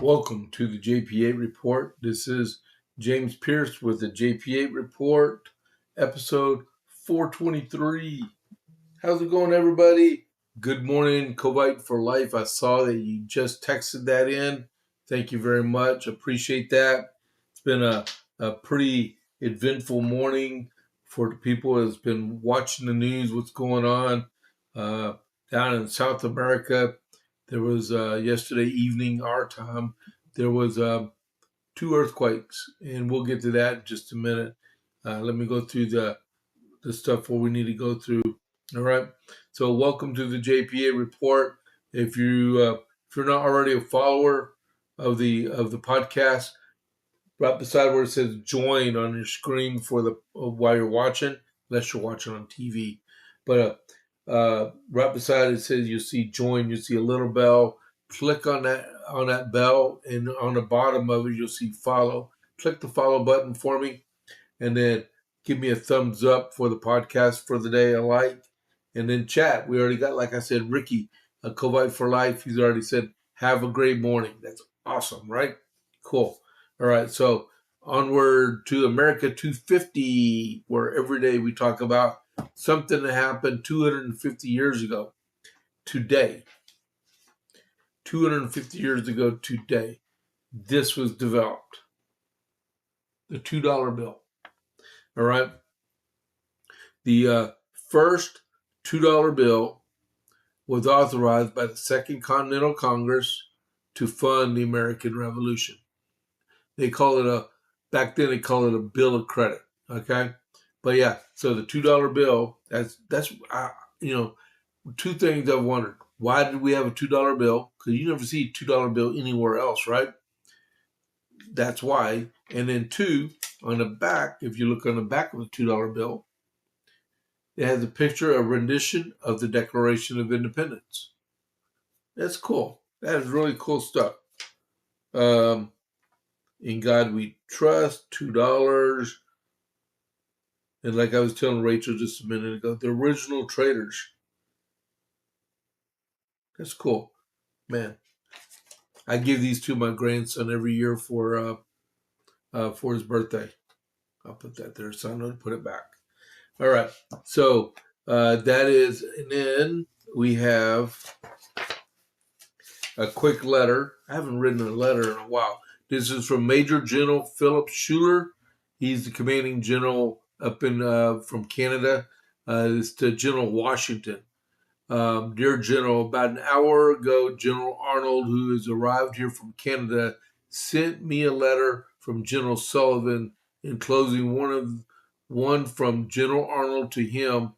Welcome to the JP8 report. This is James Pierce with the JP8 report, episode 423. How's it going, everybody? Good morning, Covite for Life. I saw that you just texted that in. Thank you very much. Appreciate that. It's been a pretty eventful morning for the people that's been watching the news, what's going on down in South America. There was yesterday evening, our time, there was two earthquakes, and we'll get to that in just a minute. Let me go through the stuff what we need to go through. All right. So welcome to the JPA report. If you're not already a follower of the podcast, right beside where it says join on your screen for the while you're watching, unless you're watching on TV. But right beside it says you'll see join. You see a little bell. Click on that bell, and on the bottom of it you'll see follow. Click the follow button for me, and then give me a thumbs up for the podcast for the day, a like, and then chat. We already got, like I said, Ricky, a Covite for Life. He's already said, have a great morning. That's awesome, right? Cool. All right, so onward to America 250, where every day we talk about something that happened 250 years ago today. 250 years ago today, this was developed. The $2 bill. All right. The first $2 bill was authorized by the Second Continental Congress to fund the American Revolution. They call it back then they called it a bill of credit. Okay. But yeah, so the $2 bill, that's two things I've wondered. Why did we have a $2 bill? Because you never see a $2 bill anywhere else, right? That's why. And then two, on the back, if you look on the back of the $2 bill, it has a picture, a rendition of the Declaration of Independence. That's cool. That is really cool stuff. In God we trust, $2. And like I was telling Rachel just a minute ago, the original traders. That's cool. Man, I give these to my grandson every year for his birthday. I'll put that there, so I'm going to put it back. All right. So that is, and then we have a quick letter. I haven't written a letter in a while. This is from Major General Philip Schuler. He's the commanding general up in from Canada. It's to General Washington. Dear General, about an hour ago, General Arnold, who has arrived here from Canada, sent me a letter from General Sullivan enclosing one from General Arnold to him,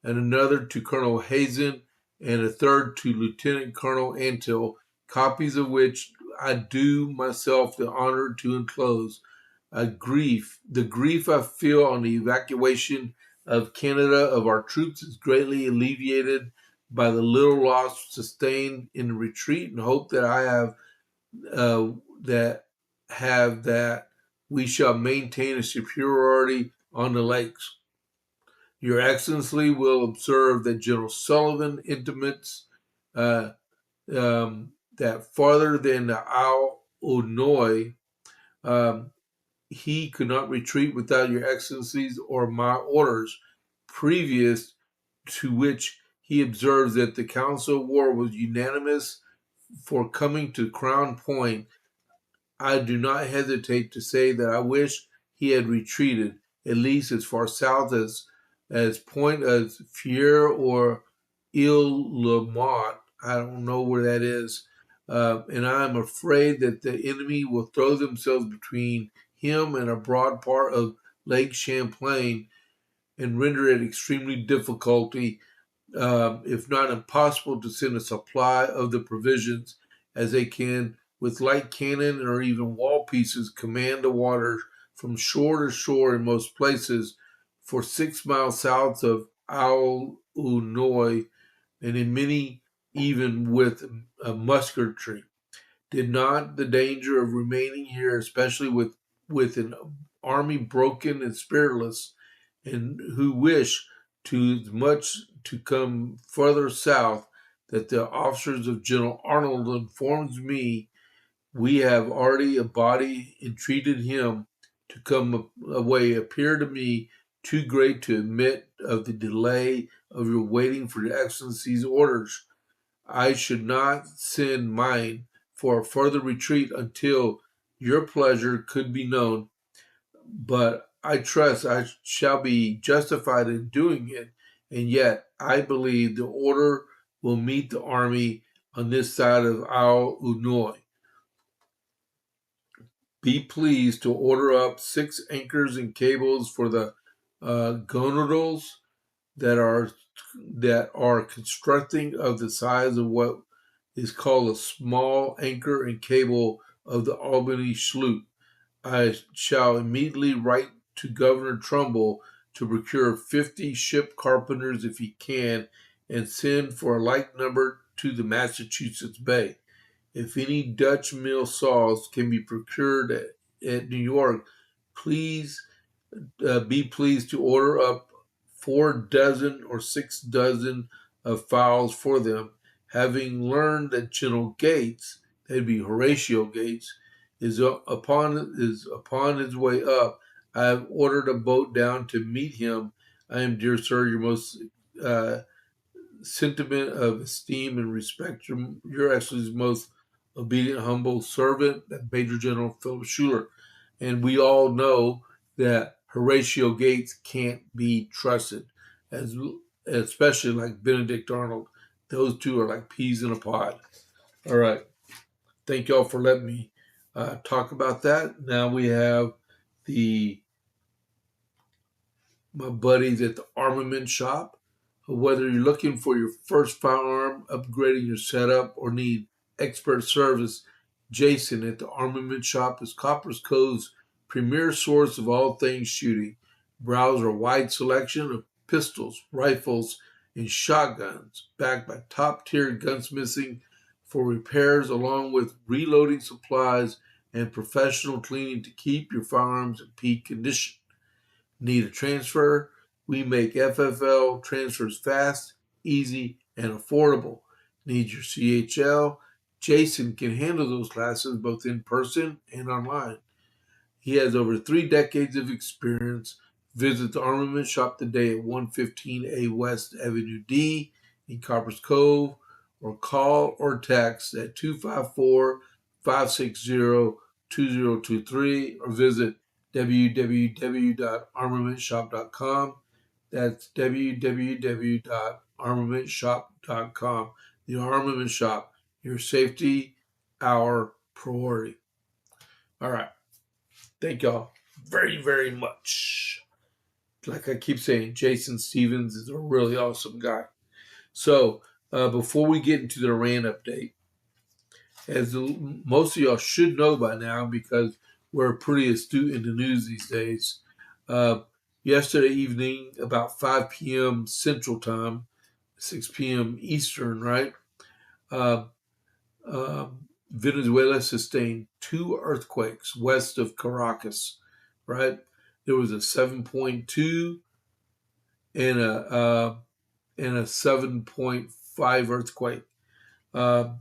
and another to Colonel Hazen, and a third to Lieutenant Colonel Antill, copies of which I do myself the honor to enclose. The grief I feel on the evacuation of Canada of our troops is greatly alleviated by the little loss sustained in the retreat, and hope that I have that we shall maintain a superiority on the lakes. Your Excellency will observe that General Sullivan intimates that farther than the Isle Onoy, he could not retreat without your Excellencies or my orders, previous to which he observes that the Council of War was unanimous for coming to Crown Point. I do not hesitate to say that I wish he had retreated, at least as far south as Point as Fier or Ile-le-Mont. I don't know where that is. And I am afraid that the enemy will throw themselves between him and a broad part of Lake Champlain and render it extremely difficulty, if not impossible, to send a supply of the provisions, as they can, with light cannon or even wall pieces, command the waters from shore to shore in most places for 6 miles south of Isle-Unoy, and in many even with musketry. Did not the danger of remaining here, especially with an army broken and spiritless, and who wish to much to come further south, that the officers of General Arnold informs me We have already embodied and treated him to come away appear to me too great to admit of the delay of your waiting for your excellency's orders. I should not send mine for a further retreat until your pleasure could be known, but I trust I shall be justified in doing it, and yet I believe the order will meet the army on this side of Al Unoy. Be pleased to order up 6 anchors and cables for the gonadals that are constructing of the size of what is called a small anchor and cable of the Albany sloop. I shall immediately write to Governor Trumbull to procure 50 ship carpenters if he can, and send for a like number to the Massachusetts Bay. If any Dutch mill saws can be procured at New York, please be pleased to order up 4 dozen or 6 dozen of fowls for them, having learned that General Gates, that'd be Horatio Gates, is upon his way up. I have ordered a boat down to meet him. I am, dear sir, your most uh, sentiment of esteem and respect, your Excellency's most obedient, humble servant, Major General Philip Schuyler. And we all know that Horatio Gates can't be trusted, as especially like Benedict Arnold. Those two are like peas in a pod. All right. Thank y'all for letting me talk about that. Now we have my buddies at the armament shop. Whether you're looking for your first firearm, upgrading your setup, or need expert service, Jason at the armament shop is Copper's Cove's premier source of all things shooting. Browse our wide selection of pistols, rifles, and shotguns, backed by top-tier gunsmithing for repairs, along with reloading supplies and professional cleaning to keep your firearms in peak condition. Need a transfer? We make FFL transfers fast, easy, and affordable. Need your CHL? Jason can handle those classes both in person and online. He has over 3 decades of experience. Visit the armament shop today at 115A West Avenue D in Coppers Cove, or call or text at 254-560-2023, or visit www.armamentshop.com. That's www.armamentshop.com. The Armament Shop, your safety, our priority. All right. Thank y'all very, very much. Like I keep saying, Jason Stevens is a really awesome guy. So before we get into the Iran update, as most of y'all should know by now, because we're pretty astute in the news these days, yesterday evening, about 5 p.m. Central Time, 6 p.m. Eastern, right? Uh, Venezuela sustained 2 earthquakes west of Caracas, right? There was a 7.2 and a 7.5 earthquake. I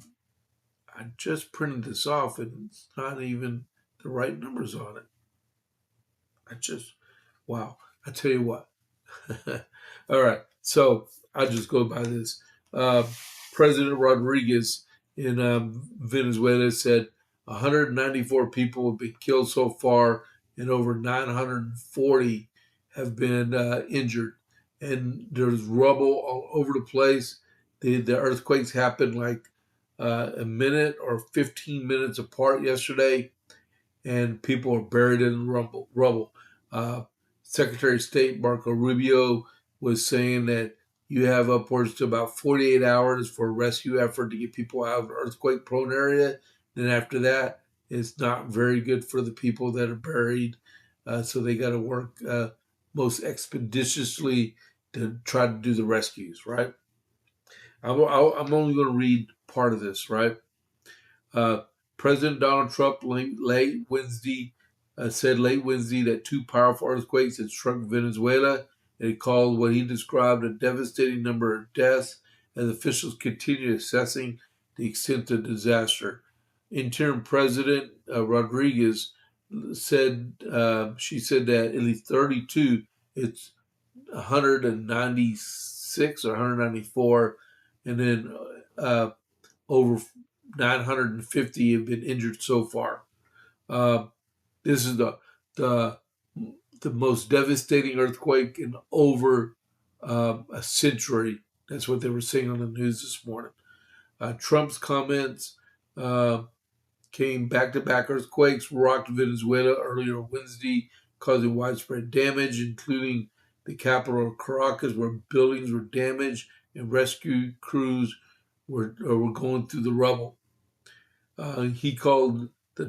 just printed this off, and it's not even the right numbers on it. Wow. I tell you what. All right. So I just go by this. President Rodriguez in Venezuela said 194 people have been killed so far, and over 940 have been injured. And there's rubble all over the place. The earthquakes happened like a minute or 15 minutes apart yesterday, and people are buried in rubble. Secretary of State Marco Rubio was saying that you have upwards to about 48 hours for a rescue effort to get people out of an earthquake-prone area. Then after that, it's not very good for the people that are buried. So they got to work most expeditiously to try to do the rescues, right? I'm only going to read part of this, right? President Donald Trump late Wednesday said late Wednesday that 2 powerful earthquakes had struck Venezuela, and it called what he described a devastating number of deaths as officials continue assessing the extent of disaster. interim president Rodriguez said she said that at least 32, it's 196 or 194, and then over 950 have been injured so far. This is the the most devastating earthquake in over a century. That's what they were saying on the news this morning. Trump's comments uh, came back-to-back earthquakes rocked Venezuela earlier Wednesday, causing widespread damage, including the capital of Caracas, where buildings were damaged and rescue crews were going through the rubble.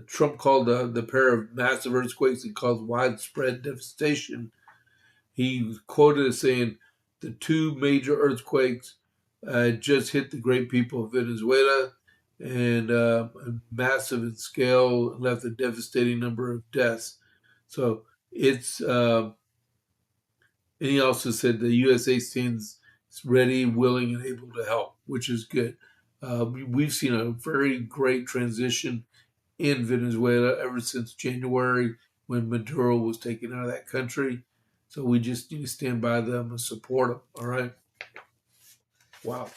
Trump called the pair of massive earthquakes that caused widespread devastation. He was quoted as saying the two major earthquakes just hit the great people of Venezuela, and massive in scale, left a devastating number of deaths. So it's, and he also said the USA stands ready, willing, and able to help, which is good. We've seen a very great transition in Venezuela ever since January when Maduro was taken out of that country. So we just need to stand by them and support them. All right. Wow.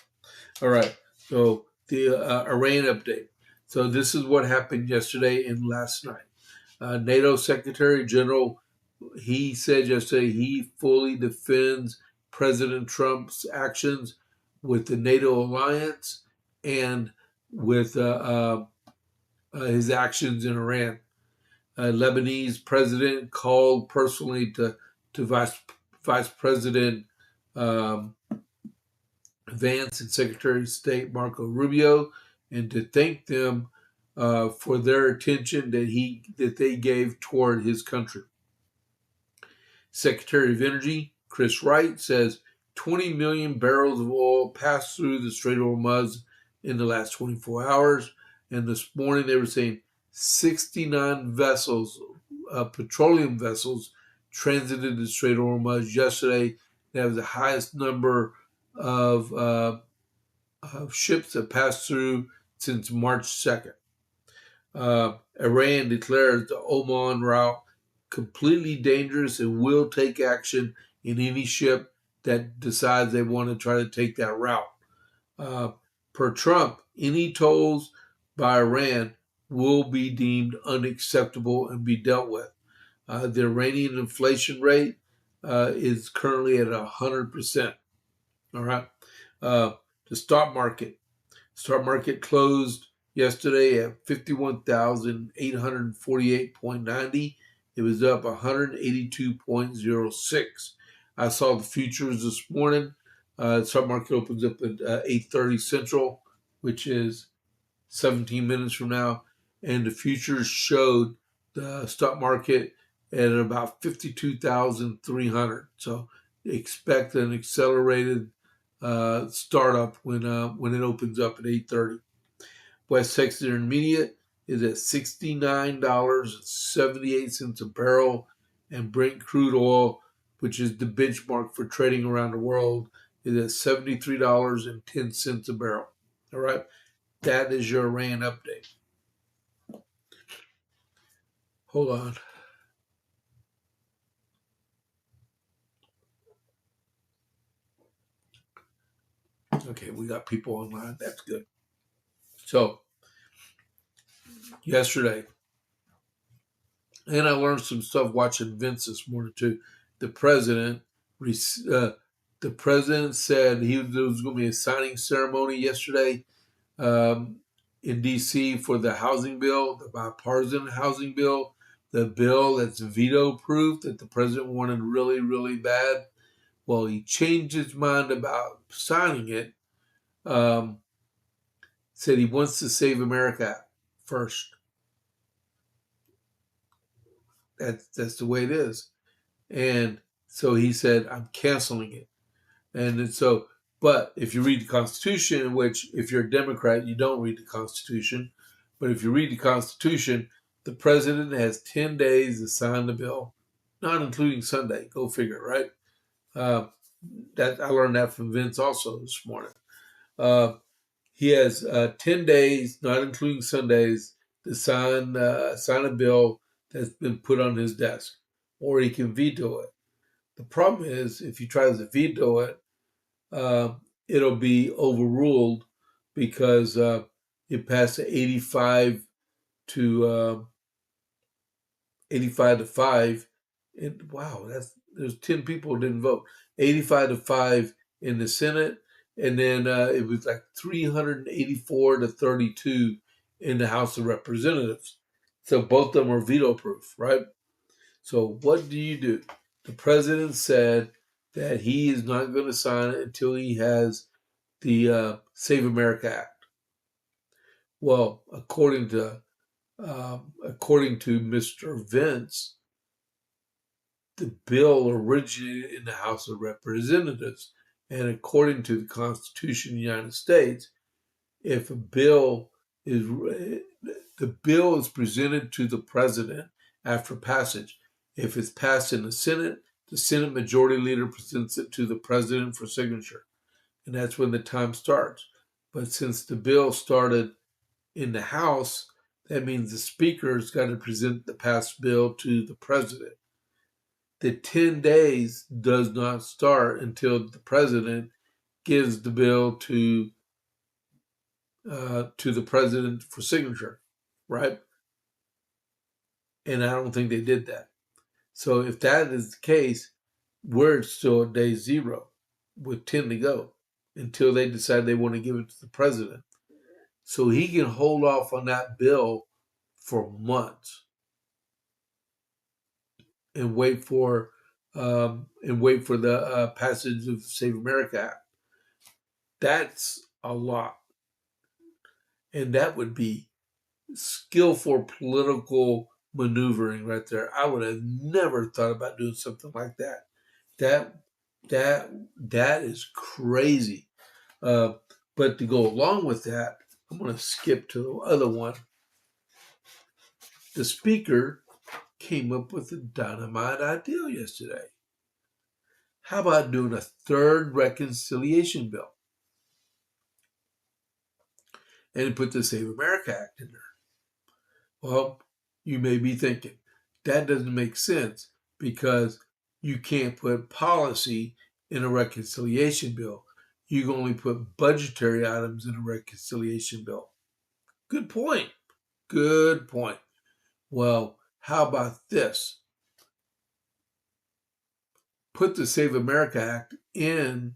All right. So the Iran update. So this is what happened yesterday and last night. NATO Secretary General, he said yesterday he fully defends President Trump's actions with the NATO alliance and with his actions in Iran. Lebanese president called personally to Vice President um, Vance and Secretary of State Marco Rubio, and to thank them for their attention that they gave toward his country. Secretary of Energy Chris Wright says 20 million barrels of oil passed through the Strait of Hormuz in the last 24 hours, and this morning they were saying 69 vessels, petroleum vessels, transited the Strait of Hormuz yesterday. That was the highest number of ships that passed through since March 2nd. Iran declares the Oman route completely dangerous and will take action in any ship that decides they want to try to take that route. Per Trump, any tolls by Iran will be deemed unacceptable and be dealt with. The Iranian inflation rate is currently at 100%. All right. The stock market. Stock market closed yesterday at 51,848.90. It was up 182.06. I saw the futures this morning. The stock market opens up at 8:30 Central, which is 17 minutes from now, and the futures showed the stock market at about 52,300. So expect an accelerated startup when it opens up at 8:30. West Texas Intermediate is at $69.78 a barrel, and Brent crude oil, which is the benchmark for trading around the world, is at $73.10 a barrel. All right, that is your Iran update. Hold on. Okay, we got people online. That's good. So, yesterday, and I learned some stuff watching Vince this morning too. The president, the president said there was going to be a signing ceremony yesterday in D.C. for the housing bill, the bipartisan housing bill, the bill that's veto-proof that the president wanted really, really bad. Well, he changed his mind about signing it. Said he wants to save America first. That's the way it is. And so he said, I'm canceling it. And so, but if you read the Constitution, which if you're a Democrat, you don't read the Constitution, but if you read the Constitution, the president has 10 days to sign the bill, not including Sunday. Go figure, right? That I learned that from Vince also this morning. he has 10 days, not including Sundays, to sign a bill that's been put on his desk, or he can veto it. The problem is, if he tries to veto it, it'll be overruled because it passed 85 to 5. And wow, there's 10 people who didn't vote. 85 to 5 in the Senate, and then it was like 384 to 32 in the House of Representatives. So both of them are veto proof, right? So what do? The president said that he is not going to sign it until he has the Save America Act. Well, according to Mr. Vince, the bill originated in the House of Representatives, and according to the Constitution of the United States, if a bill is presented to the president after passage. If it's passed in the Senate Majority Leader presents it to the president for signature, and that's when the time starts. But since the bill started in the House, that means the Speaker's got to present the passed bill to the president. The 10 days does not start until the president gives the bill to the president for signature, right? And I don't think they did that. So if that is the case, we're still at day 0 with 10 to go until they decide they want to give it to the president. So he can hold off on that bill for months and wait for the passage of Save America Act. That's a lot. And that would be skillful political maneuvering right there. I would have never thought about doing something like that. That is crazy. But to go along with that, I'm going to skip to the other one. The Speaker came up with a dynamite idea yesterday. How about doing a third reconciliation bill? And he put the Save America Act in there. Well, you may be thinking, that doesn't make sense because you can't put policy in a reconciliation bill. You can only put budgetary items in a reconciliation bill. Good point. Good point. Well, how about this? Put the Save America Act in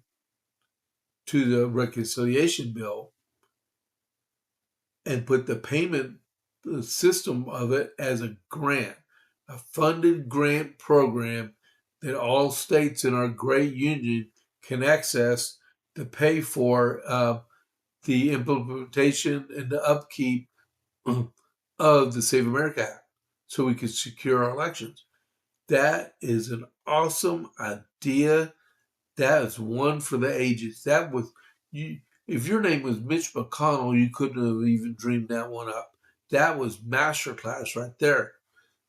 to the reconciliation bill and put the payment system of it as a grant, a funded grant program that all states in our great union can access to pay for the implementation and the upkeep of the Save America Act so we can secure our elections. That is an awesome idea. That is one for the ages. That was you. If your name was Mitch McConnell, you couldn't have even dreamed that one up. That was masterclass right there.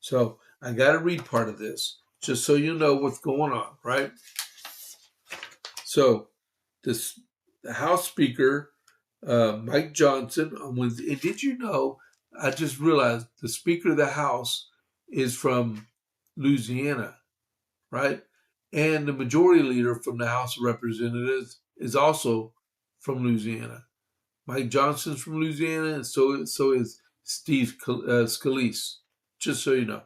So I got to read part of this just so you know what's going on, right? So the House Speaker, Mike Johnson, on Wednesday, and did you know, I just realized the Speaker of the House is from Louisiana, right? And the Majority Leader from the House of Representatives is also from Louisiana. Mike Johnson's from Louisiana, and so is Steve Scalise, just so you know.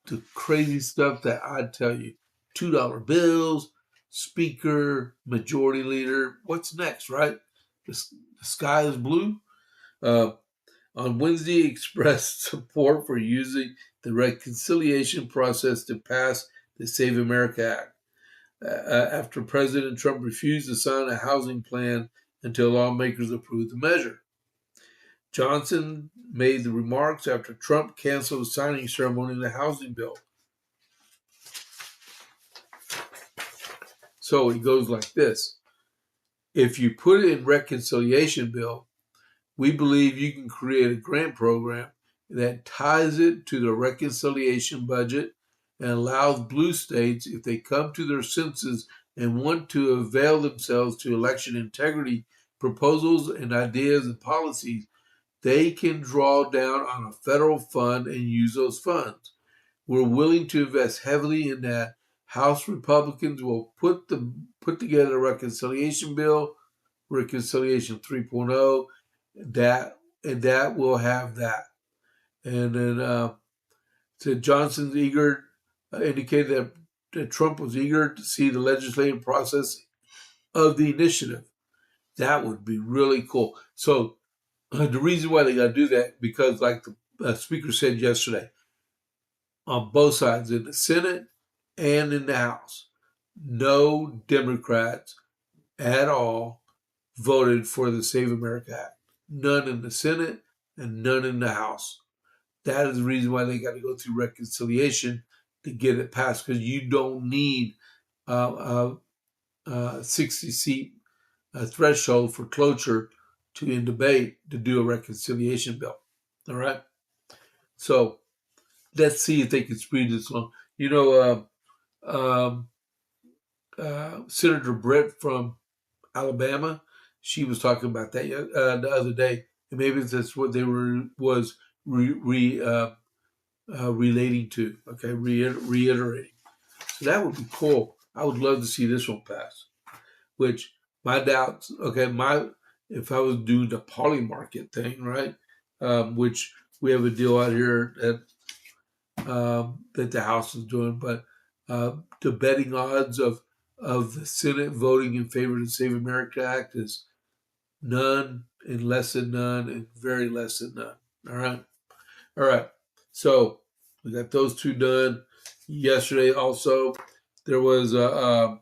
The crazy stuff that I tell you. $2 bills, Speaker, Majority Leader. What's next, right? The sky is blue. On Wednesday, expressed support for using the reconciliation process to pass the Save America Act after President Trump refused to sign a housing plan until lawmakers approved the measure. Johnson made the remarks after Trump canceled the signing ceremony of the housing bill. So it goes like this. If you put it in reconciliation bill, we believe you can create a grant program that ties it to the reconciliation budget and allows blue states, if they come to their senses and want to avail themselves to election integrity proposals and ideas and policies, they can draw down on a federal fund and use those funds. We're willing to invest heavily in that. House Republicans will put together a reconciliation bill, Reconciliation 3.0, that will have that. And then said Johnson's indicated that Trump was eager to see the legislative process of the initiative. That would be really cool. So the reason why they got to do that, because like the speaker said yesterday, on both sides, in the Senate and in the House, no Democrats at all voted for the Save America Act. None in the Senate and none in the House. That is the reason why they got to go through reconciliation to get it passed, because you don't need a 60-seat threshold for cloture to end debate to do a reconciliation bill. All right? So let's see if they can speed this along. You know, Senator Britt from Alabama, she was talking about that the other day, and maybe that's what they was relating to. Okay, reiterating. So that would be cool. I would love to see this one pass. Which my doubts. Okay, if I was doing the poly market thing, right? Which we have a deal out here that the House is doing, but the betting odds of the Senate voting in favor of the Save America Act is none and less than none and very less than none. All right. So we got those two done. Yesterday also, there was the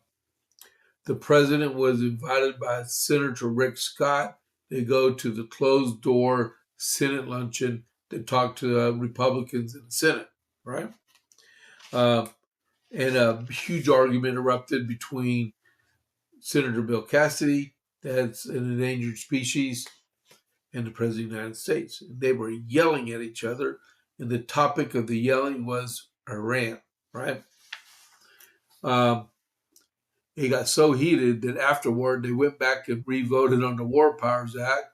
president was invited by Senator Rick Scott to go to the closed door Senate luncheon to talk to Republicans in the Senate, right? And a huge argument erupted between Senator Bill Cassidy, that's an endangered species, and the President of the United States. They were yelling at each other, and the topic of the yelling was Iran, right? It got so heated that afterward they went back and re-voted on the War Powers Act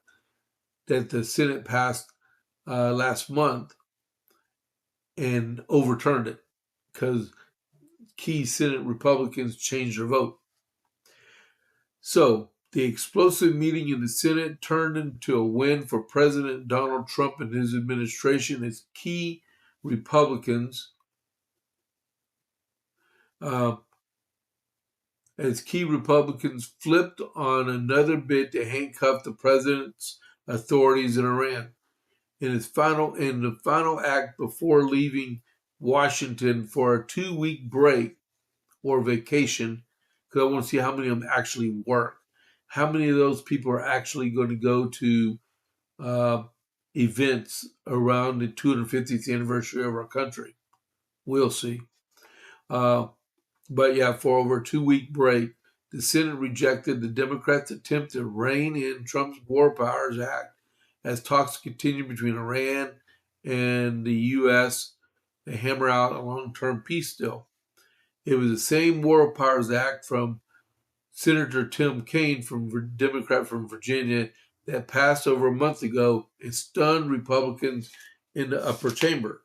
that the Senate passed last month and overturned it because key Senate Republicans changed their vote. So the explosive meeting in the Senate turned into a win for President Donald Trump and his administration as key Republicans flipped on another bid to handcuff the president's authorities in Iran. In the final act before leaving Washington for a 2-week break or vacation, because I want to see how many of them actually work. How many of those people are actually going to go to events around the 250th anniversary of our country? We'll see. But yeah, for over a 2-week break, the Senate rejected the Democrats' attempt to rein in Trump's War Powers Act as talks continue between Iran and the U.S. to hammer out a long-term peace deal. It was the same War Powers Act from Senator Tim Kaine, Democrat from Virginia, that passed over a month ago and stunned Republicans in the upper chamber.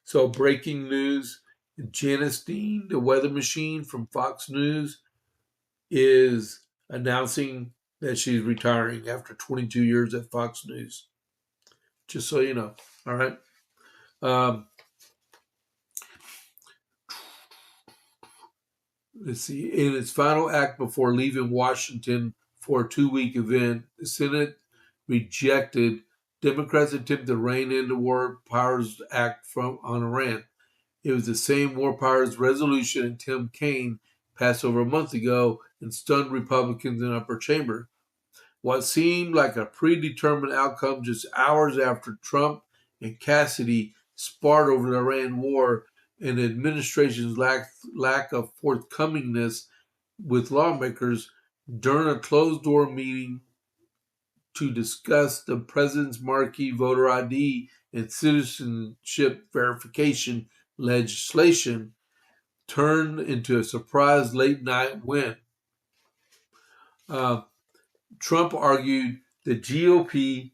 So breaking news, Janice Dean, the weather machine from Fox News, is announcing that she's retiring after 22 years at Fox News. Just so you know. All right. Let's see. In its final act before leaving Washington for a 2-week event, the Senate rejected Democrats' attempt to rein in the War Powers Act on Iran. It was the same War Powers resolution and Tim Kaine passed over a month ago and stunned Republicans in the upper chamber. What seemed like a predetermined outcome just hours after Trump and Cassidy sparred over the Iran war and the administration's lack of forthcomingness with lawmakers during a closed-door meeting to discuss the president's marquee voter ID and citizenship verification legislation turned into a surprise late-night win. Trump argued the GOP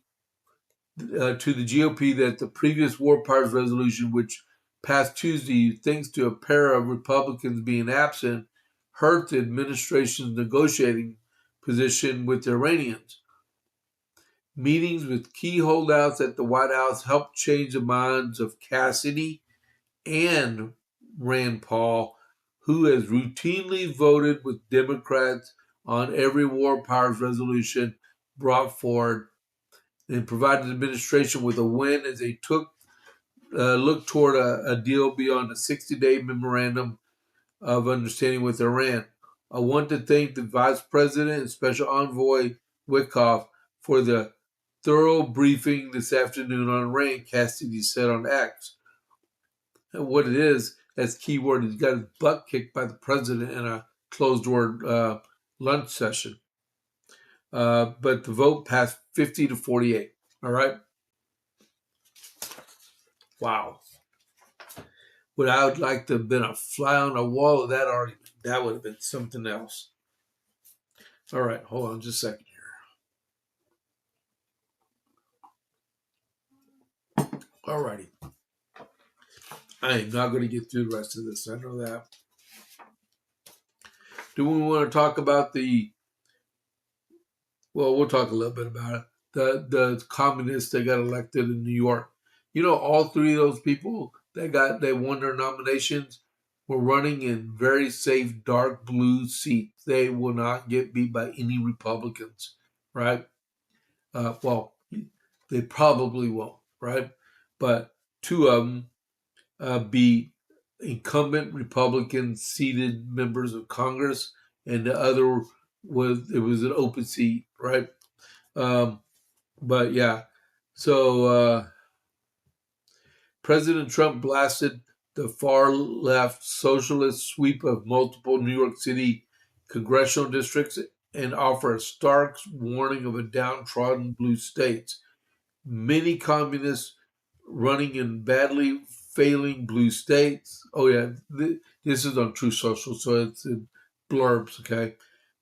to the GOP that the previous war powers resolution, which passed Tuesday, thanks to a pair of Republicans being absent, hurt the administration's negotiating position with the Iranians. Meetings with key holdouts at the White House helped change the minds of Cassidy and Rand Paul, who has routinely voted with Democrats on every war powers resolution brought forward, and provided the administration with a win as they look toward a deal beyond a 60-day memorandum of understanding with Iran. I want to thank the Vice President and Special Envoy Wickoff for the thorough briefing this afternoon on Iran, Cassidy said on X. And what it is, as keyword, he got his butt kicked by the president in a closed-door lunch session. But the vote passed 50-48. All right? Wow. Would I would like to have been a fly on the wall of that argument. That would have been something else. All right, hold on just a second here. All righty. I am not going to get through the rest of this. I know that. Do we want to talk about we'll talk a little bit about it. The communists that got elected in New York. You know, all three of those people they won their nominations were running in very safe dark blue seats. They will not get beat by any Republicans, right? They probably won't, right? But two of them be incumbent Republican seated members of Congress, and the other was an open seat, right? But yeah, so President Trump blasted the far left socialist sweep of multiple New York City congressional districts and offered a stark warning of a downtrodden blue states. Many communists running in badly failing blue states. Oh yeah, this is on True Social, so it's in blurbs, okay?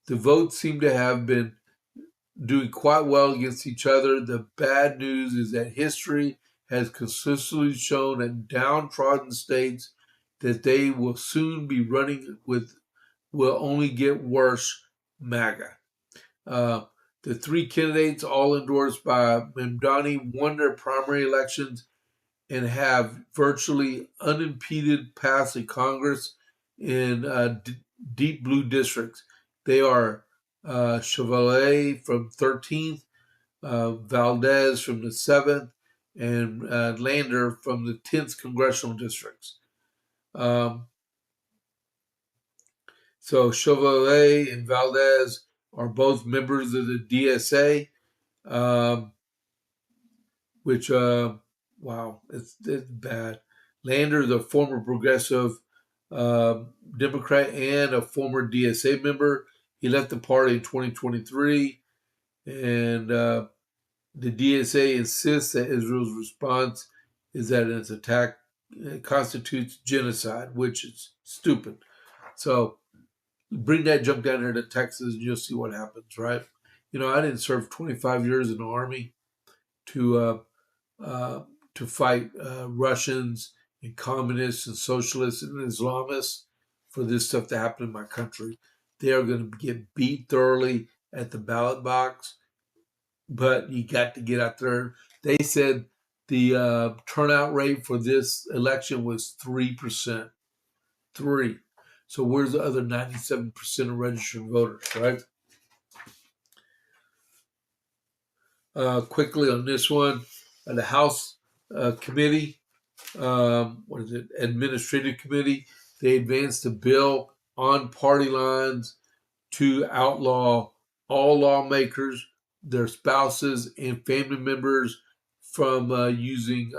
The votes seem to have been doing quite well against each other. The bad news is that history has consistently shown that downtrodden states that they will soon be running with will only get worse. MAGA. The three candidates, all endorsed by Mamdani, won their primary elections and have virtually unimpeded paths in Congress in deep blue districts. They are Chevalier from 13th, Valdez from the 7th, and Lander from the 10th congressional districts. So Chevalier and Valdez are both members of the DSA, which, wow, it's bad. Lander is a former progressive Democrat and a former DSA member. He left the party in 2023, and the DSA insists that Israel's response is that its attack constitutes genocide, which is stupid. So bring that junk down here to Texas and you'll see what happens, right? You know, I didn't serve 25 years in the Army to fight Russians and communists and socialists and Islamists for this stuff to happen in my country. They are going to get beat thoroughly at the ballot box, but you got to get out there. They said the turnout rate for this election was 3%. 3. So where's the other 97% of registered voters, right? Quickly on this one, the House committee, Administrative Committee, they advanced a bill on party lines to outlaw all lawmakers, their spouses, and family members from using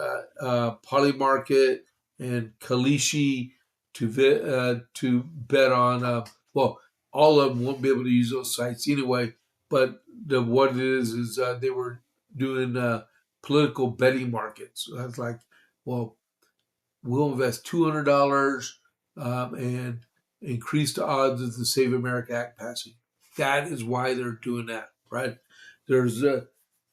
Polymarket and Kalishi to bet on. All of them won't be able to use those sites anyway, but what it is they were doing political betting markets. I was like, well, we'll invest $200 and increase the odds of the Save America Act passing. That is why they're doing that, right? There's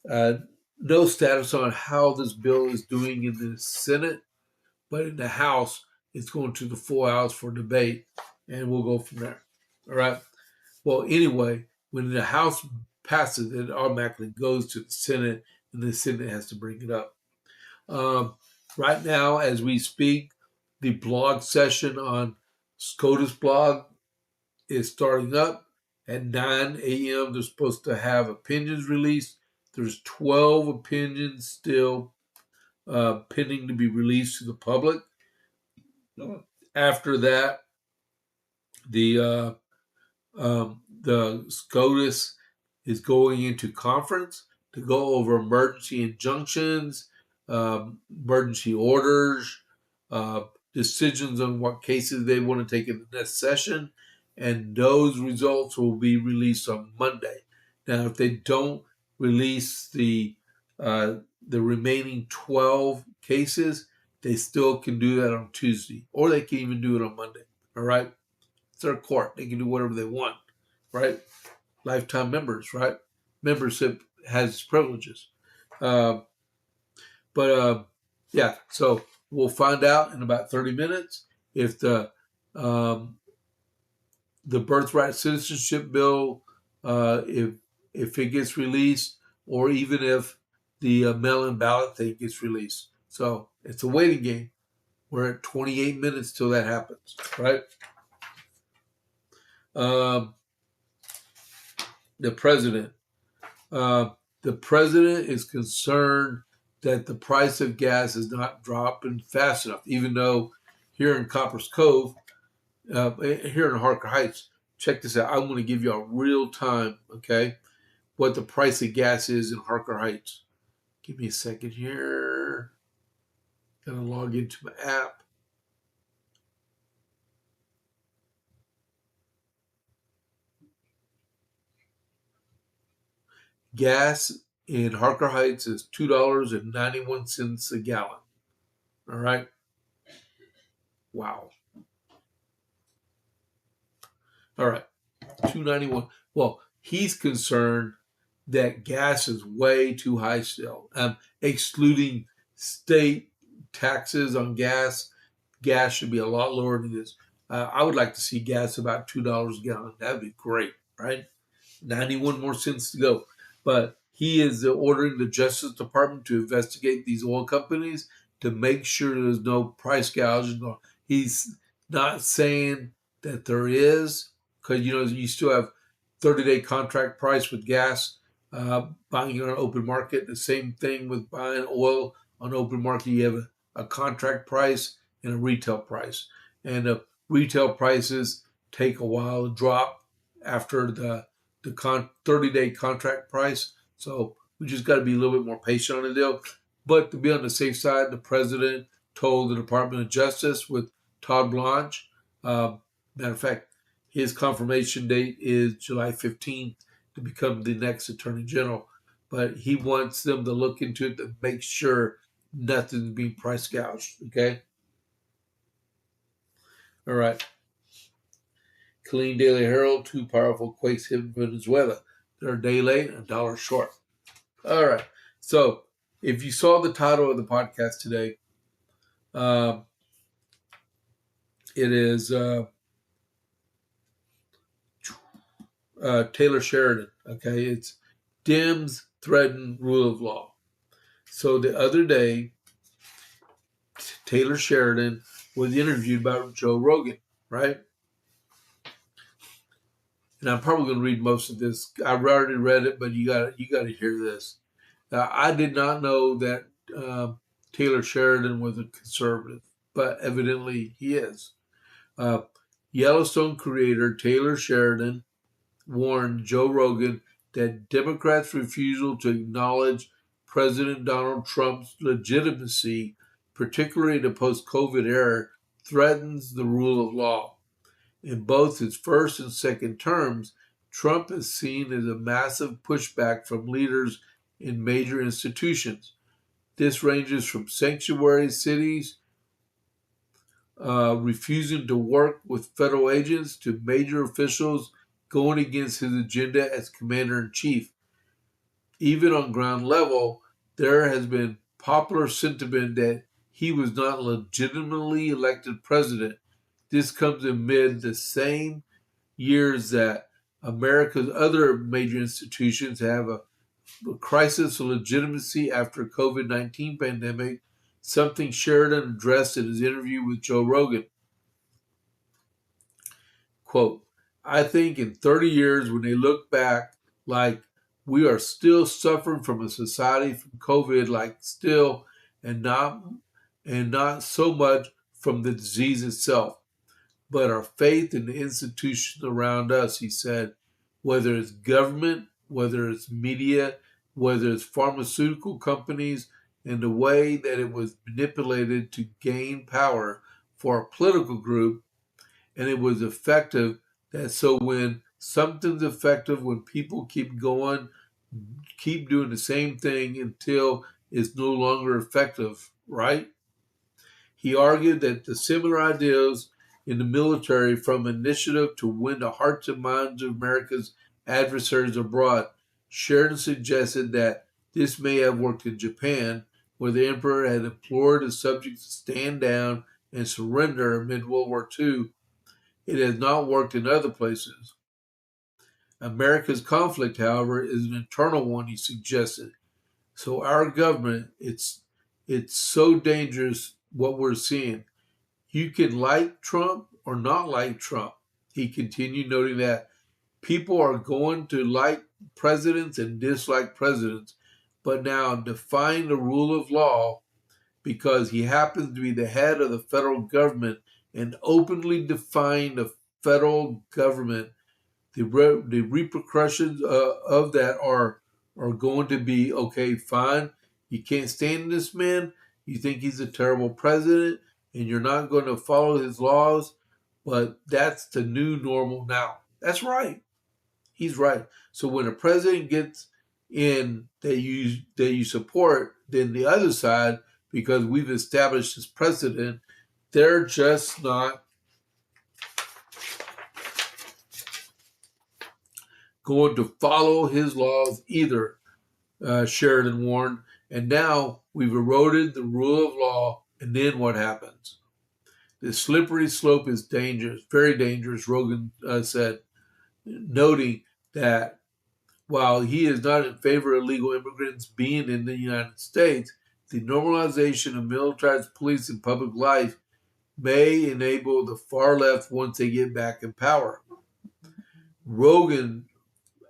no status on how this bill is doing in the Senate, but in the House, it's going to the full House for debate, and we'll go from there. All right. Well, anyway, when the House passes, it automatically goes to the Senate, and the Senate has to bring it up. Right now, as we speak, the blog session on SCOTUS blog is starting up at 9 a.m. They're supposed to have opinions released. There's 12 opinions still pending to be released to the public. After that, the SCOTUS is going into conference to go over emergency injunctions, emergency orders, decisions on what cases they want to take in the next session, and those results will be released on Monday. Now, if they don't release the remaining 12 cases, they still can do that on Tuesday, or they can even do it on Monday. All right, it's their court; they can do whatever they want, right? Lifetime members, right? Membership has its privileges, yeah. So we'll find out in about 30 minutes if the birthright citizenship bill, if it gets released, or even if the mail-in ballot thing gets released. So it's a waiting game. We're at 28 minutes till that happens, right? The president. The president is concerned that the price of gas is not dropping fast enough, even though here in Copper's Cove, here in Harker Heights, check this out. I'm going to give you a real time, okay, what the price of gas is in Harker Heights. Give me a second here. Going to log into my app. Gas in Harker Heights is $2.91 a gallon. All right. Wow. All right. $2.91. Well, he's concerned that gas is way too high still. Excluding state taxes on gas, gas should be a lot lower than this. I would like to see gas about $2 a gallon. That'd be great, right? 91 more cents to go. But he is ordering the Justice Department to investigate these oil companies to make sure there's no price gouging. He's not saying that there is, because you still have 30-day contract price with gas, buying it on an open market. The same thing with buying oil on open market. You have a contract price and a retail price, and the retail prices take a while to drop after the 30-day contract price. So we just got to be a little bit more patient on the deal. But to be on the safe side, the president told the Department of Justice with Todd Blanche. Matter of fact, his confirmation date is July 15th to become the next Attorney General. But he wants them to look into it to make sure nothing's being price gouged. Okay? All right. Clean Daily Herald, 2 powerful quakes hit Venezuela. They're a day late, $1 short. All right. So if you saw the title of the podcast today, it is Taylor Sheridan. Okay, it's Dems threaten rule of law. So the other day, Taylor Sheridan was interviewed by Joe Rogan, right? And I'm probably going to read most of this. I've already read it, but you got to hear this. I did not know that Taylor Sheridan was a conservative, but evidently he is. Yellowstone creator Taylor Sheridan warned Joe Rogan that Democrats' refusal to acknowledge President Donald Trump's legitimacy, particularly in the post-COVID era, threatens the rule of law. In both his first and second terms, Trump is seen as a massive pushback from leaders in major institutions. This ranges from sanctuary cities refusing to work with federal agents to major officials going against his agenda as commander in chief. Even on ground level, there has been popular sentiment that he was not legitimately elected president. This comes amid the same years that America's other major institutions have a crisis of legitimacy after COVID-19 pandemic, something Sheridan addressed in his interview with Joe Rogan. Quote, I think in 30 years when they look back, like we are still suffering from a society from COVID, like still, and not so much from the disease itself, but our faith in the institutions around us, he said, whether it's government, whether it's media, whether it's pharmaceutical companies, and the way that it was manipulated to gain power for a political group, and it was effective. That so when something's effective, when people keep going, keep doing the same thing until it's no longer effective, right? He argued that the similar ideas in the military, from initiative to win the hearts and minds of America's adversaries abroad. Sheridan suggested that this may have worked in Japan, where the emperor had implored his subjects to stand down and surrender amid World War II. It has not worked in other places. America's conflict, however, is an internal one, he suggested. So our government, it's so dangerous what we're seeing. You can like Trump or not like Trump. He continued, noting that people are going to like presidents and dislike presidents, but now define the rule of law because he happens to be the head of the federal government and openly define the federal government. The repercussions of that are going to be, okay, fine. You can't stand this man. You think he's a terrible president and you're not going to follow his laws, but that's the new normal now. That's right. He's right. So when a president gets in that you support, then the other side, because we've established this precedent, they're just not going to follow his laws either, Sheridan warned. And now we've eroded the rule of law, and then what happens? The slippery slope is dangerous, very dangerous, Rogan said, noting that while he is not in favor of illegal immigrants being in the United States, the normalization of militarized police in public life may enable the far left once they get back in power. Rogan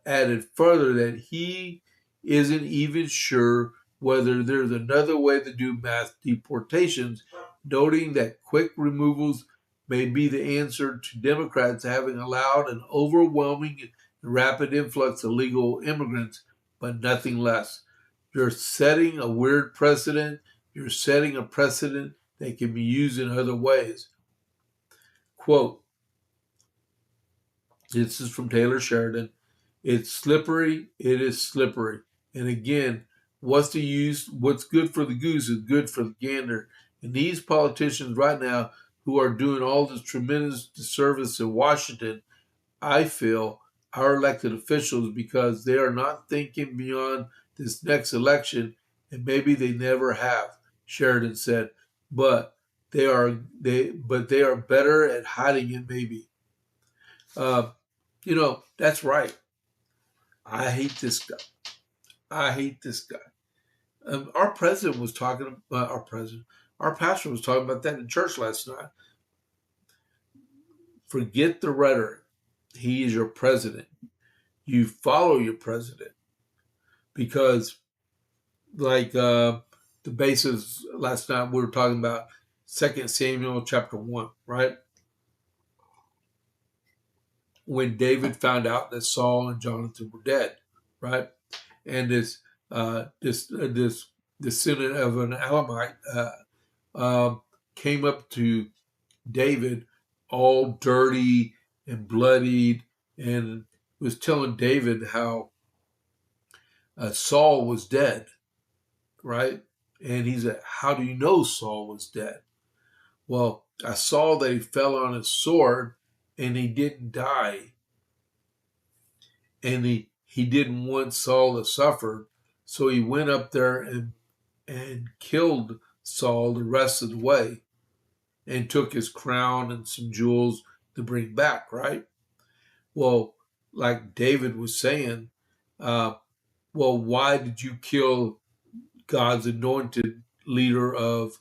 added further that he isn't even sure whether there's another way to do mass deportations, noting that quick removals may be the answer to Democrats having allowed an overwhelming and rapid influx of legal immigrants, but nothing less. You're setting a weird precedent. You're setting a precedent that can be used in other ways. Quote, this is from Taylor Sheridan. It's slippery. It is slippery. And again, what's good for the goose is good for the gander. And these politicians right now who are doing all this tremendous disservice in Washington, I feel, our elected officials, because they are not thinking beyond this next election, and maybe they never have, Sheridan said. But they are better at hiding it, maybe. That's right. I hate this guy. I hate this guy. Our president was talking. Our pastor was talking about that in church last night. Forget the rhetoric. He is your president. You follow your president because, like the basis last night, we were talking about 2 Samuel chapter 1, right? When David found out that Saul and Jonathan were dead, right? And this descendant of an Elamite came up to David all dirty and bloodied, and was telling David how Saul was dead, right? And he said, how do you know Saul was dead? Well, I saw that he fell on his sword and he didn't die. And he didn't want Saul to suffer. So he went up there and killed Saul the rest of the way and took his crown and some jewels to bring back, right? Well, like David was saying, uh, well, why did you kill God's anointed leader of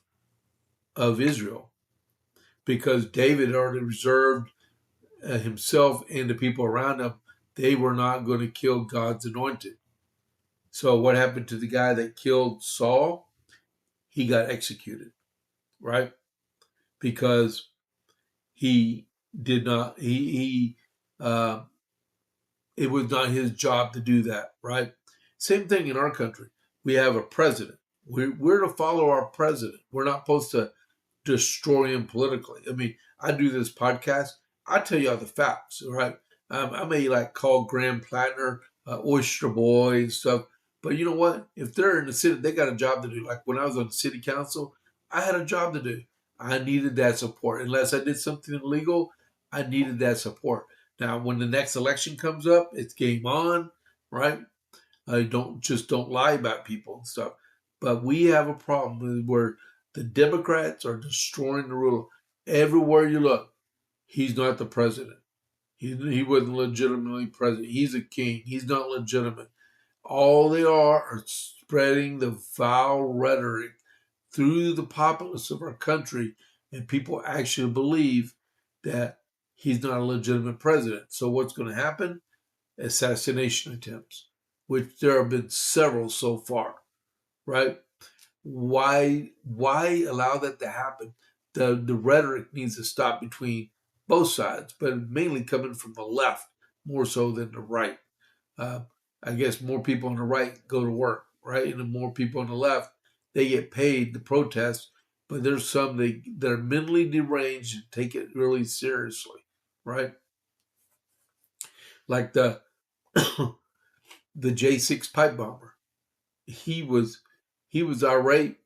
Israel? Because David already reserved himself and the people around him, they were not going to kill God's anointed. So what happened to the guy that killed Saul? He got executed, right? Because he did not, uh, it was not his job to do that, right? Same thing in our country. We have a president. We're to follow our president. We're not supposed to destroy him politically. I mean, I do this podcast. I tell you all the facts, right? I may like call Graham Plattner, Oyster Boy and stuff, but you know what? If they're in the city, they got a job to do. Like when I was on the city council, I had a job to do. I needed that support. Unless I did something illegal, I needed that support. Now, when the next election comes up, it's game on, right? Don't lie about people and stuff. But we have a problem where the Democrats are destroying the rule. Everywhere you look, he's not the president. He wasn't legitimately president. He's a king. He's not legitimate. All they are spreading the vile rhetoric through the populace of our country, and people actually believe that he's not a legitimate president. So what's going to happen? Assassination attempts, which there have been several so far, right? Why allow that to happen? The rhetoric needs to stop between both sides, but mainly coming from the left more so than the right. Uh, I guess more people on the right go to work, right? And the more people on the left, they get paid to protest, but there's some that are mentally deranged and take it really seriously, right? Like the J6 pipe bomber. He was irate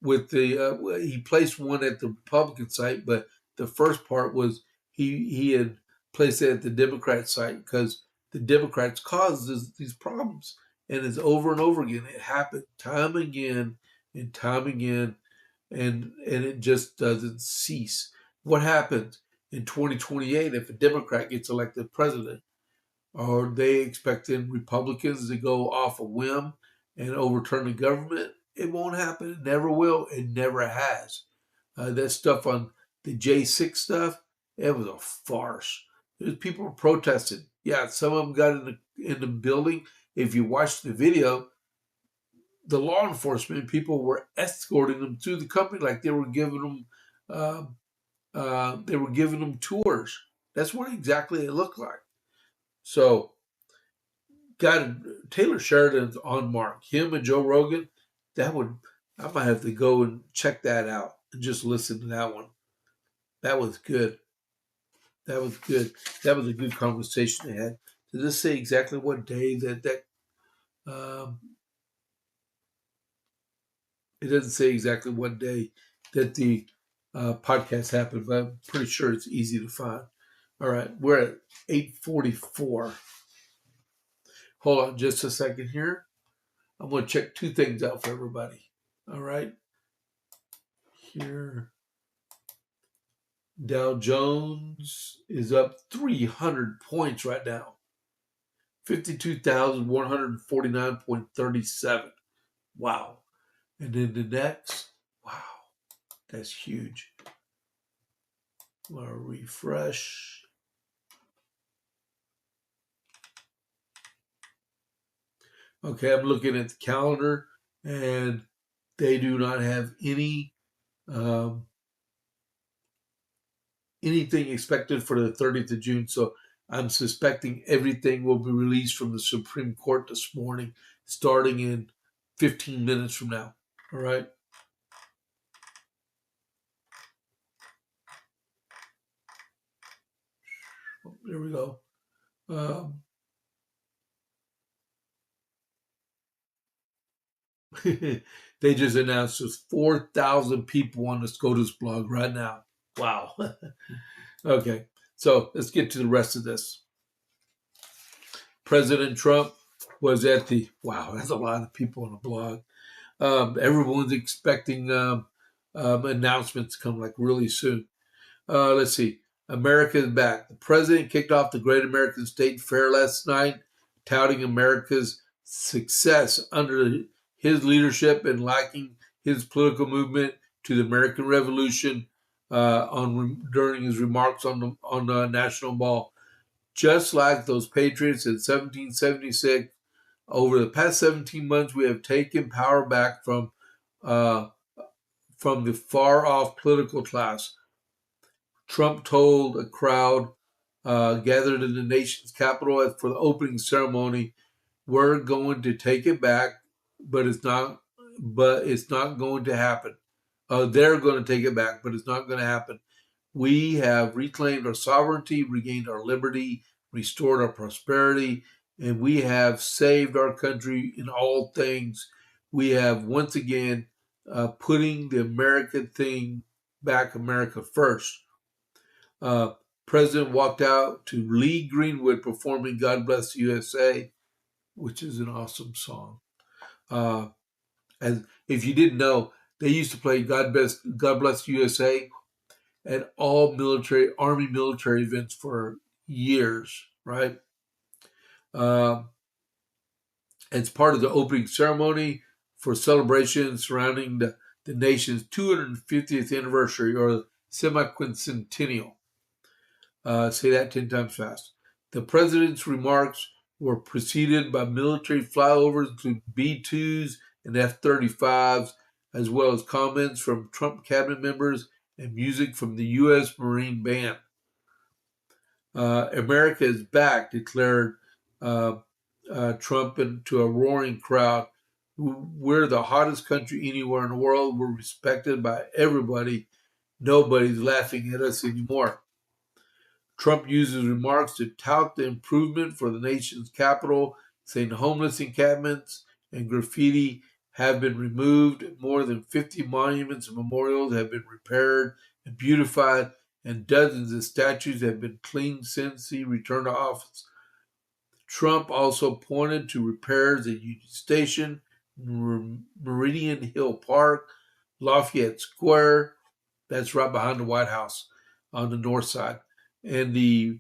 with the he placed one at the Republican site, but the first part was he had placed it at the Democrat site because the Democrats caused these problems, and it's over and over again. It happened time again and time again, and it just doesn't cease. What happens in 2028 if a Democrat gets elected president? Are they expecting Republicans to go off a whim and overturn the government? It won't happen. It never will. It never has. That stuff on the J6 stuff, it was a farce. There's people were protesting. Yeah, some of them got in the building. If you watch the video, the law enforcement people were escorting them through the company like they were giving them tours. That's what exactly it looked like. So God, Taylor Sheridan's on mark. Him and Joe Rogan, I might have to go and check that out and just listen to that one. That was good. That was good. That was a good conversation they had. Does this say exactly what day um, it doesn't say exactly what day that the podcast happened, but I'm pretty sure it's easy to find. All right, we're at 8:44. Hold on just a second here. I'm going to check two things out for everybody. All right. Here, Dow Jones is up 300 points right now. 52,149.37. Wow. And then the next, wow, that's huge. I'll refresh. Okay, I'm looking at the calendar and they do not have anything expected for the 30th of June. So I'm suspecting everything will be released from the Supreme Court this morning, starting in 15 minutes from now. All right. There we go. They just announced there's 4,000 people on the SCOTUS blog right now. Wow. Okay, so let's get to the rest of this. President Trump was at the, wow, that's a lot of people on the blog. Everyone's expecting announcements to come like really soon. Let's see. America is back. The president kicked off the Great American State Fair last night, touting America's success under his leadership and likening his political movement to the American Revolution during his remarks on the National Mall. Just like those patriots in 1776, over the past 17 months, we have taken power back from the far-off political class. Trump told a crowd gathered in the nation's capital for the opening ceremony, "We're going to take it back, but it's not going to happen. They're going to take it back, but it's not going to happen. We have reclaimed our sovereignty, regained our liberty, restored our prosperity, and we have saved our country in all things. We have once again putting the American thing back, America first." President walked out to Lee Greenwood performing "God Bless the USA," which is an awesome song. And if you didn't know, they used to play God Bless USA at all Army military events for years, right? It's part of the opening ceremony for celebrations surrounding the nation's 250th anniversary or semi-quincentennial. Say that 10 times fast. The president's remarks were preceded by military flyovers to B-2s and F-35s, as well as comments from Trump cabinet members and music from the U.S. Marine Band. America is back, declared Trump to a roaring crowd. "We're the hottest country anywhere in the world. We're respected by everybody. Nobody's laughing at us anymore." Trump uses remarks to tout the improvement for the nation's capital, saying homeless encampments and graffiti have been removed. More than 50 monuments and memorials have been repaired and beautified, and dozens of statues have been cleaned since he returned to office. Trump also pointed to repairs at Union Station, Meridian Hill Park, Lafayette Square, that's right behind the White House on the north side, and the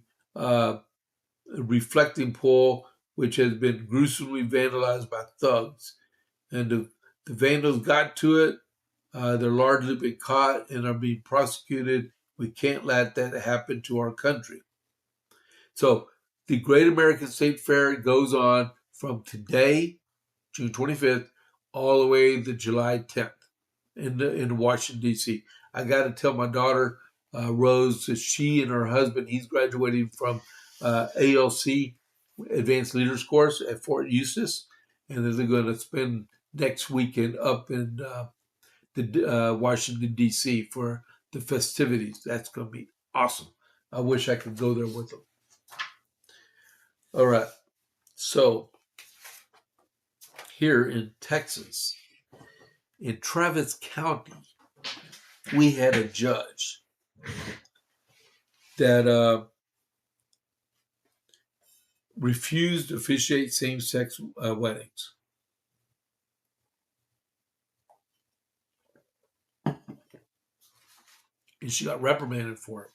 reflecting pole, which has been gruesomely vandalized by thugs. And the vandals got to it. They're largely been caught and are being prosecuted. We can't let that happen to our country. So the Great American State Fair goes on from today, June 25th, all the way to July 10th in Washington, D.C. I got to tell my daughter, Rose, that she and her husband, he's graduating from ALC, Advanced Leaders Course at Fort Eustis, and they're going to spend next weekend up in Washington, D.C. for the festivities. That's going to be awesome. I wish I could go there with them. All right. So here in Texas, in Travis County, we had a judge that refused to officiate same-sex weddings. And she got reprimanded for it.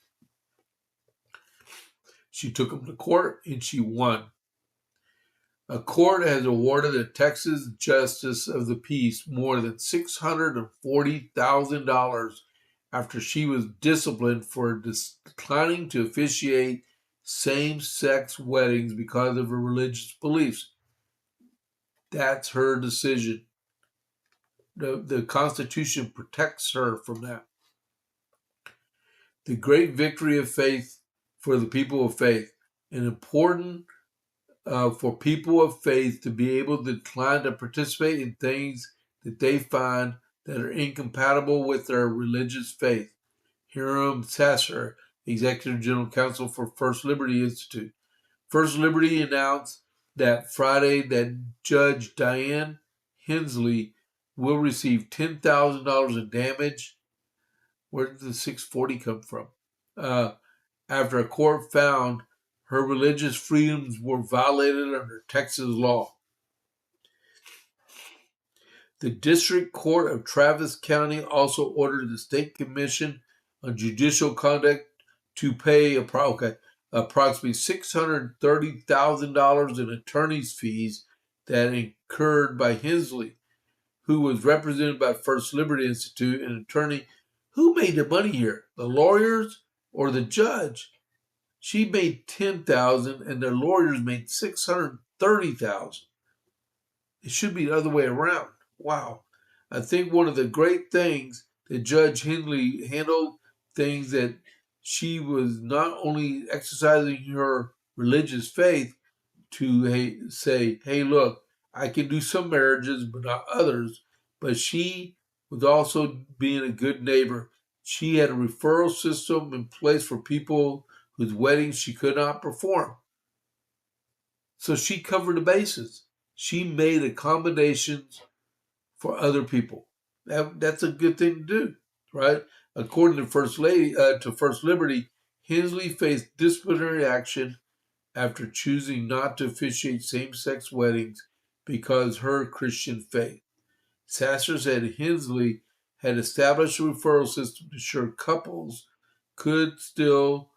She took him to court and she won. A court has awarded a Texas Justice of the Peace more than $640,000 after she was disciplined for declining to officiate same-sex weddings because of her religious beliefs. That's her decision. The Constitution protects her from that. The great victory of faith for the people of faith, and important for people of faith to be able to decline to participate in things that they find that are incompatible with their religious faith. Hiram Sasser, Executive General Counsel for First Liberty Institute. First Liberty announced that Friday that Judge Diane Hensley will receive $10,000 in damage. Where did the 640 come from? After a court found her religious freedoms were violated under Texas law. The District Court of Travis County also ordered the State Commission on Judicial Conduct to pay approximately $630,000 in attorney's fees that incurred by Hensley, who was represented by First Liberty Institute, an attorney. Who made the money here? The lawyers or the judge? She made $10,000 and the lawyers made $630,000. It should be the other way around. Wow. I think one of the great things that Judge Henley handled things that she was not only exercising her religious faith to say, hey, look, I can do some marriages, but not others. But she was also being a good neighbor. She had a referral system in place for people whose weddings she could not perform. So she covered the bases. She made accommodations for other people. That's a good thing to do, right? According to First Liberty, Hensley faced disciplinary action after choosing not to officiate same-sex weddings because her Christian faith. Sasser said Hensley had established a referral system to ensure couples could still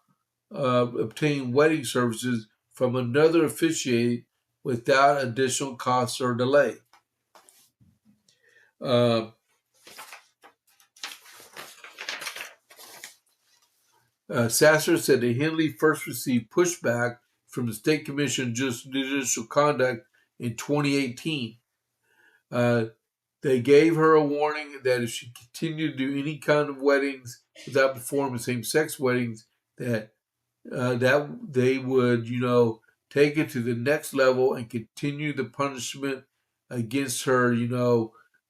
obtain wedding services from another officiate without additional costs or delay. Sasser said that Henley first received pushback from the State Commission on Judicial Conduct in 2018. They gave her a warning that if she continued to do any kind of weddings without performing same-sex weddings, that they would, take it to the next level and continue the punishment against her. There's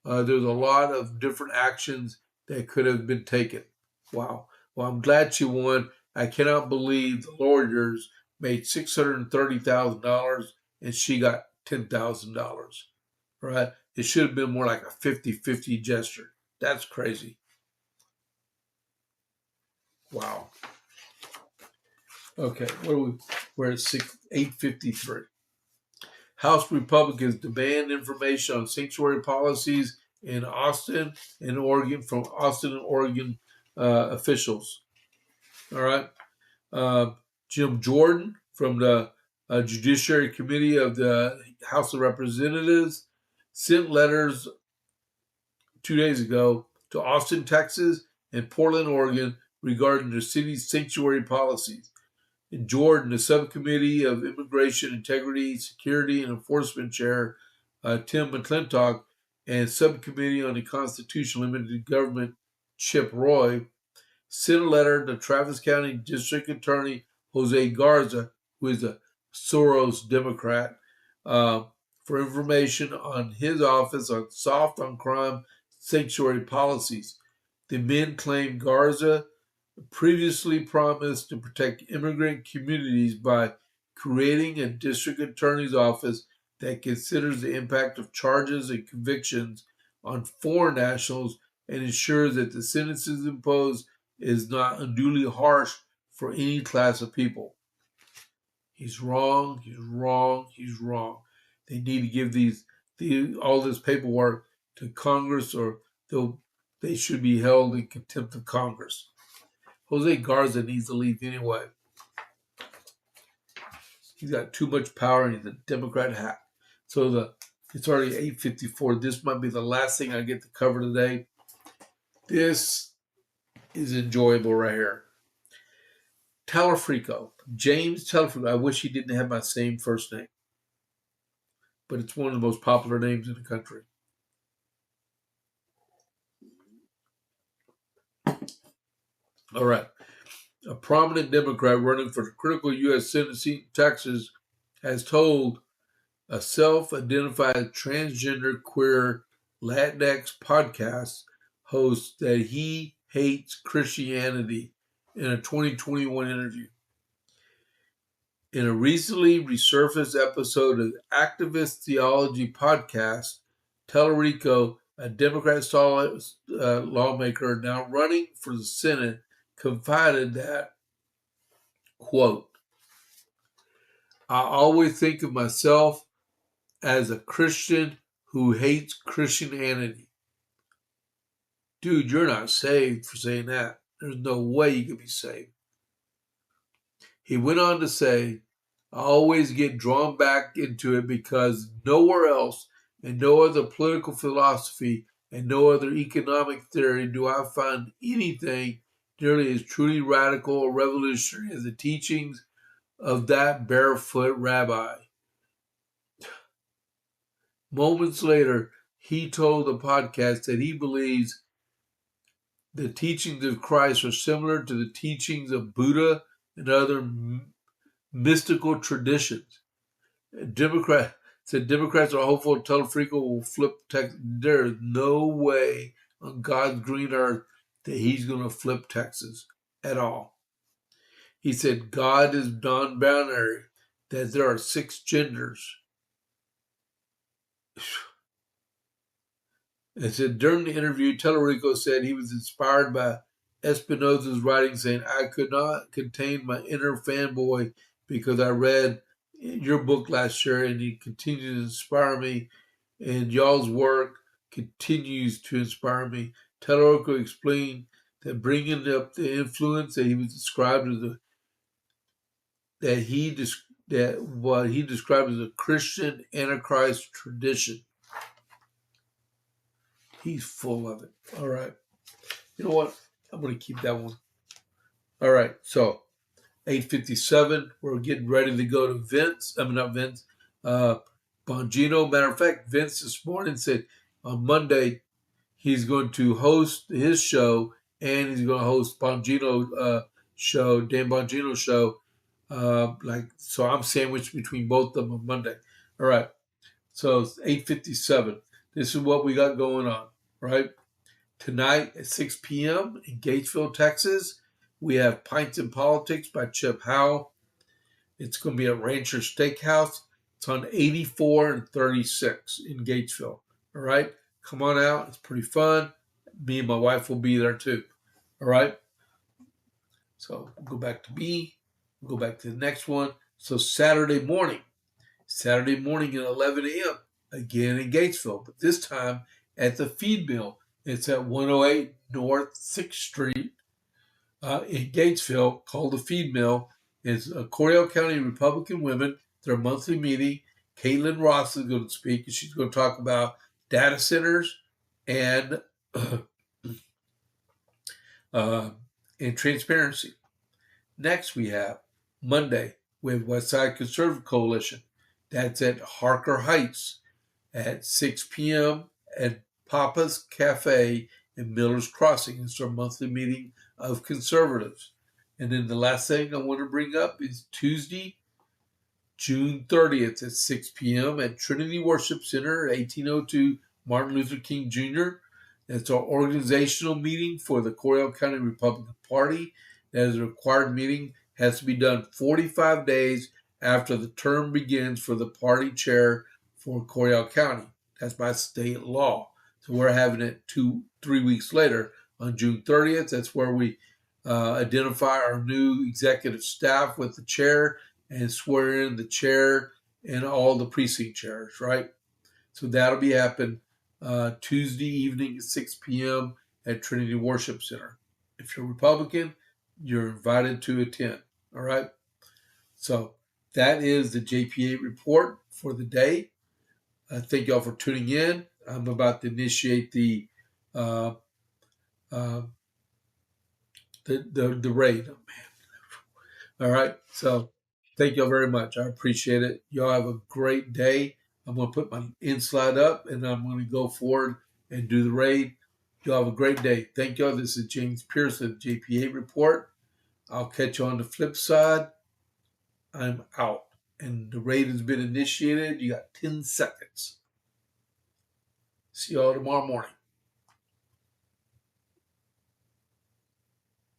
a lot of different actions that could have been taken. Wow. Well, I'm glad she won. I cannot believe the lawyers made $630,000 and she got $10,000. Right? It should have been more like a 50-50 gesture. That's crazy. Wow. Okay, we're at 8:53. House Republicans demand information on sanctuary policies in Austin and Oregon from Austin and Oregon officials. All right. Jim Jordan from the Judiciary Committee of the House of Representatives sent letters 2 days ago to Austin, Texas, and Portland, Oregon regarding the city's sanctuary policies. In Jordan, the Subcommittee of Immigration, Integrity, Security, and Enforcement Chair Tim McClintock and Subcommittee on the Constitutional Limited Government Chip Roy sent a letter to Travis County District Attorney Jose Garza, who is a Soros Democrat, for information on his office on soft on crime sanctuary policies. The men claim Garza previously promised to protect immigrant communities by creating a district attorney's office that considers the impact of charges and convictions on foreign nationals and ensures that the sentences imposed is not unduly harsh for any class of people. He's wrong. He's wrong. He's wrong. They need to give all this paperwork to Congress, or they should be held in contempt of Congress. Jose Garza needs to leave anyway. He's got too much power and he's a Democrat hack. So it's already 8:54. This might be the last thing I get to cover today. This is enjoyable right here. Talafrico. James Talafrico. I wish he didn't have my same first name. But it's one of the most popular names in the country. All right. A prominent Democrat running for the critical U.S. Senate seat in Texas has told a self-identified transgender queer Latinx podcast host that he hates Christianity in a 2021 interview. In a recently resurfaced episode of Activist Theology podcast, Talarico a Democrat lawmaker now running for the Senate, confided that, quote, I always think of myself as a Christian who hates Christianity. Dude, you're not saved for saying that. There's no way you could be saved. He went on to say, I always get drawn back into it because nowhere else, and no other political philosophy, and no other economic theory do I find anything nearly as truly radical or revolutionary as the teachings of that barefoot rabbi. Moments later, he told the podcast that he believes the teachings of Christ are similar to the teachings of Buddha and other mystical traditions. Democrats are hopeful Telefrico will flip Texas. There is no way on God's green earth that he's going to flip Texas at all. He said God is non-binary, that there are 6 genders. And said during the interview, Telerico said he was inspired by Espinoza's writing, saying, I could not contain my inner fanboy because I read your book last year and it continues to inspire me, and y'all's work continues to inspire me. Telerico explained that bringing up the influence that he was described as what he described as a Christian Antichrist tradition. He's full of it. All right. You know what? I'm going to keep that one. All right. So, 8:57. We're getting ready to go to Vince. I mean, not Vince. Bongino. Matter of fact, Vince this morning said on Monday he's going to host his show and he's going to host Bongino show, Dan Bongino show. So I'm sandwiched between both of them on Monday. All right. So it's 8:57. This is what we got going on, right? Tonight at 6 p.m. in Gatesville, Texas, we have Pints and Politics by Chip Howe. It's going to be at Rancher Steakhouse. It's on 84 and 36 in Gatesville. All right? Come on out. It's pretty fun. Me and my wife will be there too. All right? So we'll go back to me. We'll go back to the next one. So Saturday morning at 11 a.m., again in Gatesville, but this time at the Feed Mill. It's at 108 North 6th Street in Gatesville, called the Feed Mill. It's Coryell County Republican Women, their monthly meeting. Caitlin Ross is going to speak, and she's going to talk about data centers and transparency. Next, we have Monday with Westside Conservative Coalition. That's at Harker Heights at 6 p.m. at Papa's Cafe in Miller's Crossing. It's our monthly meeting of conservatives. And then the last thing I want to bring up is Tuesday, June 30th at 6 p.m. at Trinity Worship Center, 1802 Martin Luther King Jr. That's our organizational meeting for the Coryell County Republican Party. That is a required meeting. Has to be done 45 days after the term begins for the party chair for Coryell County. That's by state law. So we're having it 3 weeks later on June 30th. That's where we identify our new executive staff with the chair and swear in the chair and all the precinct chairs, right? So that'll be happening Tuesday evening at 6 p.m. at Trinity Worship Center. If you're Republican, you're invited to attend, all right? So that is the JP8 report for the day. Thank y'all for tuning in. I'm about to initiate the raid. Oh, man. All right. So thank y'all very much. I appreciate it. Y'all have a great day. I'm going to put my end slide up and I'm going to go forward and do the raid. Y'all have a great day. Thank y'all. This is James Pierce of the JP8 report. I'll catch you on the flip side. I'm out. And the raid has been initiated. You got 10 seconds. See y'all tomorrow morning.